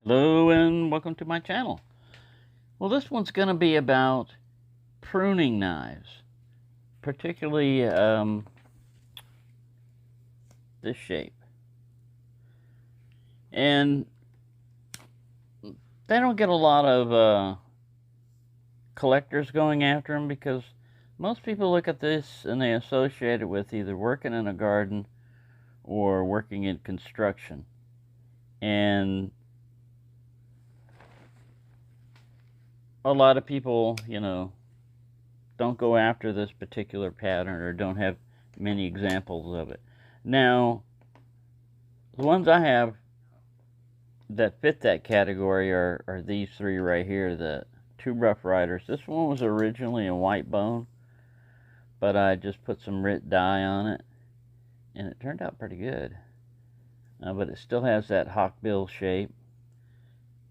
Hello and welcome to my channel. Well, this one's going to be about pruning knives, particularly this shape. And they don't get a lot of collectors going after them because most people look at this and they associate it with either working in a garden or working in construction. And a lot of people, don't go after this particular pattern or don't have many examples of it. Now, the ones I have that fit that category are these three right here, the two Rough Riders. This one was originally a white bone, but I just put some Rit dye on it, and it turned out pretty good. But it still has that Hawkbill shape.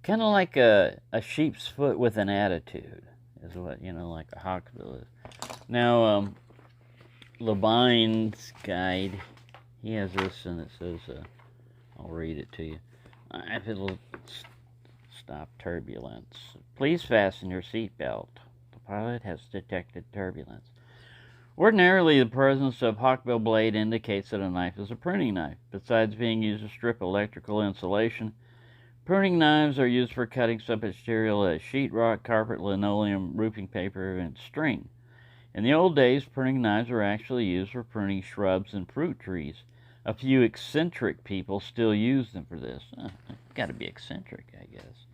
Kind of like a sheep's foot with an attitude is what, like a Hawkbill is. Now, Levine's guide, he has this, and it says, I'll read it to you. If it'll stop turbulence. Please fasten your seatbelt. The pilot has detected turbulence. Ordinarily, the presence of Hawkbill blade indicates that a knife is a pruning knife. Besides being used to strip electrical insulation, pruning knives are used for cutting such material as sheetrock, carpet, linoleum, roofing paper, and string. In the old days, pruning knives were actually used for pruning shrubs and fruit trees. A few eccentric people still use them for this. Got to be eccentric, I guess.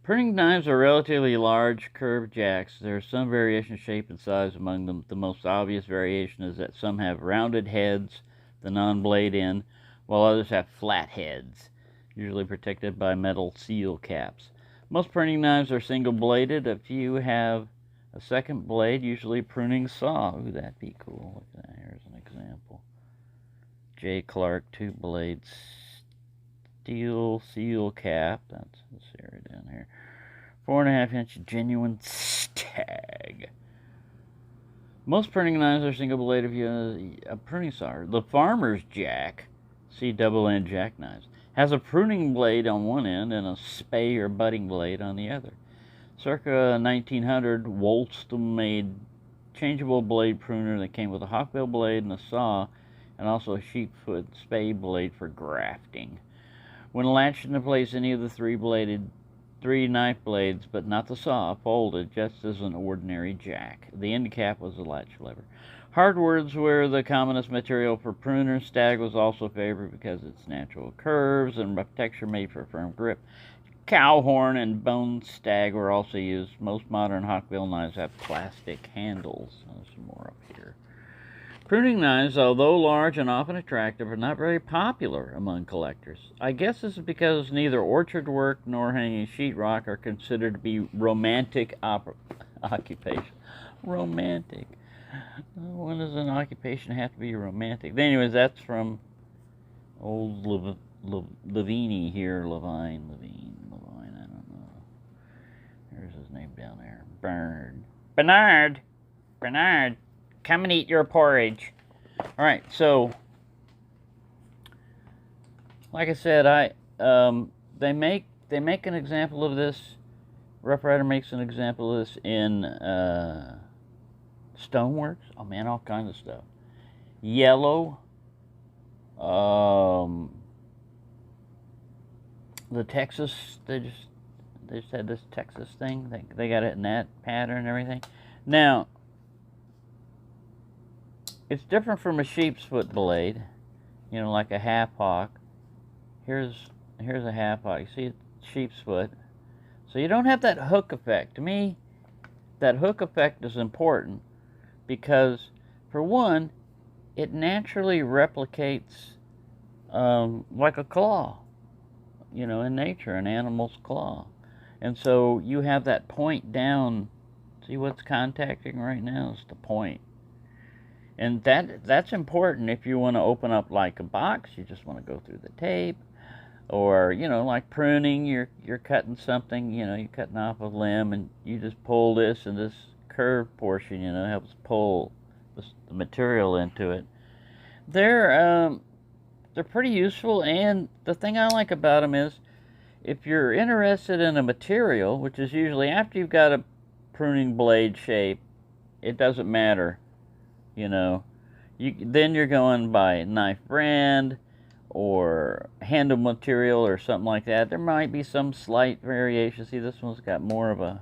Pruning knives are relatively large, curved jacks. There is some variation in shape and size among them. The most obvious variation is that some have rounded heads, the non-blade end, while others have flat heads, usually protected by metal seal caps. Most pruning knives are single-bladed. A few have a second blade, usually pruning saw. Ooh, that'd be cool. Look at that. Here's an example. J. Clark, two-blade steel seal cap. That's this area down here. 4.5-inch genuine stag. Most pruning knives are single-bladed. If you have a pruning saw. The farmer's jack, see double-end jackknives, has a pruning blade on one end and a spay or butting blade on the other. Circa 1900, Wolston made changeable blade pruner that came with a Hawkbill blade and a saw, and also a sheepfoot spay blade for grafting. When latched into place, any of the three knife blades, but not the saw, folded just as an ordinary jack. The end cap was a latch lever. Hardwoods were the commonest material for pruners. Stag was also favored because of its natural curves and rough texture made for firm grip. Cow horn and bone stag were also used. Most modern Hawkbill knives have plastic handles. There's some more up here. Pruning knives, although large and often attractive, are not very popular among collectors. I guess this is because neither orchard work nor hanging sheetrock are considered to be romantic occupation. Romantic. When does an occupation have to be romantic? Anyways, that's from old Levine here. Levine, I don't know. There's his name down there. Bernard, come and eat your porridge. All right, so like I said, they make an example of this. Rough Rider makes an example of this in Stoneworks. Oh man, all kinds of stuff. Yellow. The Texas, they just had this Texas thing. They got it in that pattern and everything. Now, it's different from a sheep's foot blade, like a half hawk. Here's a half hawk. You see, it's sheep's foot. So you don't have that hook effect. To me, that hook effect is important because, for one, it naturally replicates like a claw, in nature, an animal's claw. And so you have that point down. See what's contacting right now is the point. And that's important if you want to open up like a box. You just want to go through the tape. Or, like pruning, you're cutting something, you're cutting off a limb and you just pull this, and this curved portion, helps pull the material into it. They're they're pretty useful, and the thing I like about them is if you're interested in a material, which is usually after you've got a pruning blade shape, it doesn't matter, you know. Then you're going by knife brand or handle material or something like that. There might be some slight variation. See, this one's got more of a...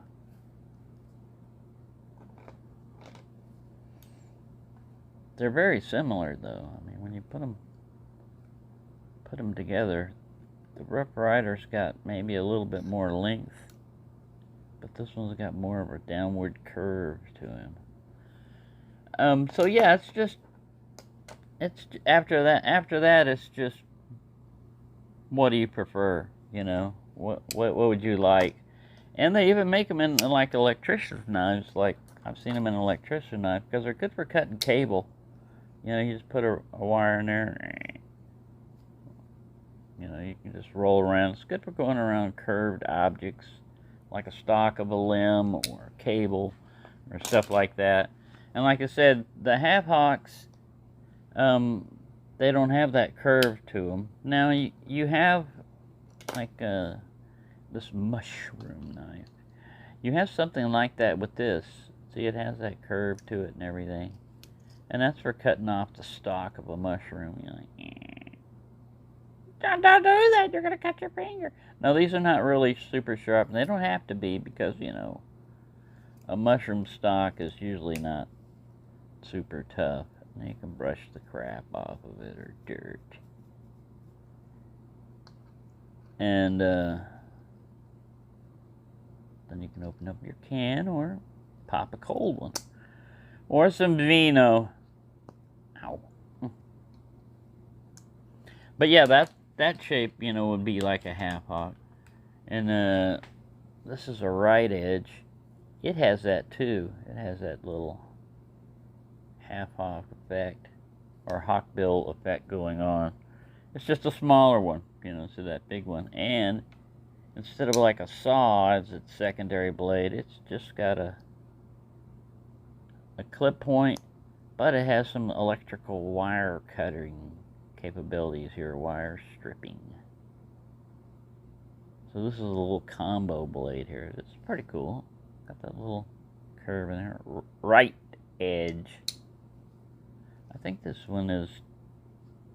They're very similar, though. I mean, when you put them together, the Rough Rider's got maybe a little bit more length, but this one's got more of a downward curve to him. So yeah, it's after that it's just, what do you prefer? You know, what would you like? And they even make them in like electrician's knives. Like I've seen them in an electrician knife because they're good for cutting cable. You know, you just put a wire in there. You know, you can just roll around. It's good for going around curved objects, like a stalk of a limb or a cable or stuff like that. And like I said, the half hawks, they don't have that curve to them. Now you have like this mushroom knife. You have something like that with this. See, it has that curve to it and everything. And that's for cutting off the stalk of a mushroom. You're like, don't do that, you're going to cut your finger. No, these are not really super sharp, and they don't have to be because, you know, a mushroom stalk is usually not super tough. And you can brush the crap off of it or dirt. And then you can open up your can or pop a cold one. Or some vino. Ow. But yeah, that shape, you know, would be like a half hawk. And this is a right edge. It has that too. It has that little half hawk effect or hawkbill effect going on. It's just a smaller one, you know, so that big one. And instead of like a saw as its secondary blade, it's just got a clip point, but it has some electrical wire cutting capabilities here, wire stripping. So this is a little combo blade here. It's pretty cool. Got that little curve in there. Right edge. I think this one is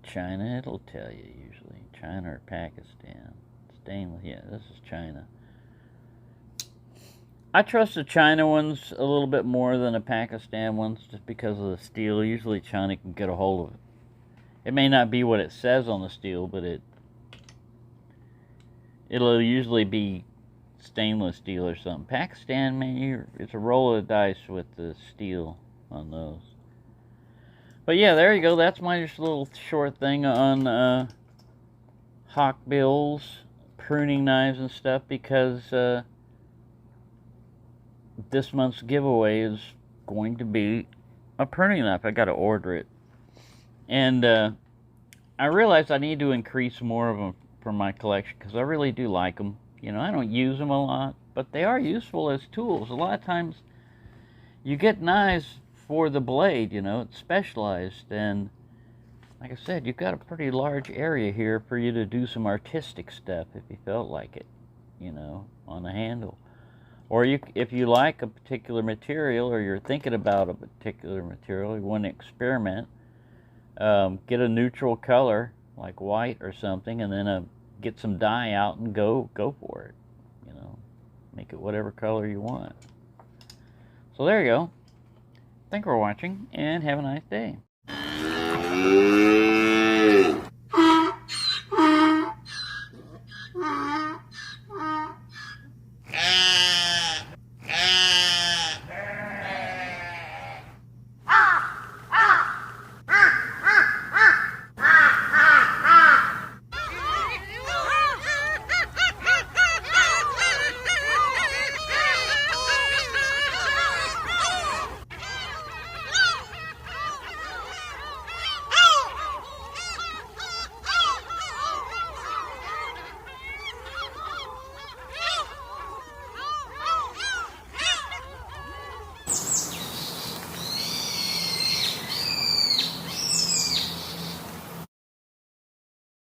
China. It'll tell you usually. China or Pakistan. Stainless. Yeah, this is China. I trust the China ones a little bit more than the Pakistan ones just because of the steel. Usually China can get a hold of it. It may not be what it says on the steel, but it'll usually be stainless steel or something. Pakistan, man, it's a roll of the dice with the steel on those. But yeah, there you go. That's my just little short thing on Hawkbills, pruning knives and stuff, because this month's giveaway is going to be a pruning knife. I got to order it. And I realized I need to increase more of them for my collection because I really do like them. You know, I don't use them a lot, but they are useful as tools. A lot of times you get knives for the blade, you know, it's specialized. And like I said, you've got a pretty large area here for you to do some artistic stuff if you felt like it, you know, on the handle. Or if you like a particular material or you're thinking about a particular material, you want to experiment, get a neutral color like white or something, and then get some dye out and go for it. You know, make it whatever color you want. So there you go. Thanks for watching, and have a nice day.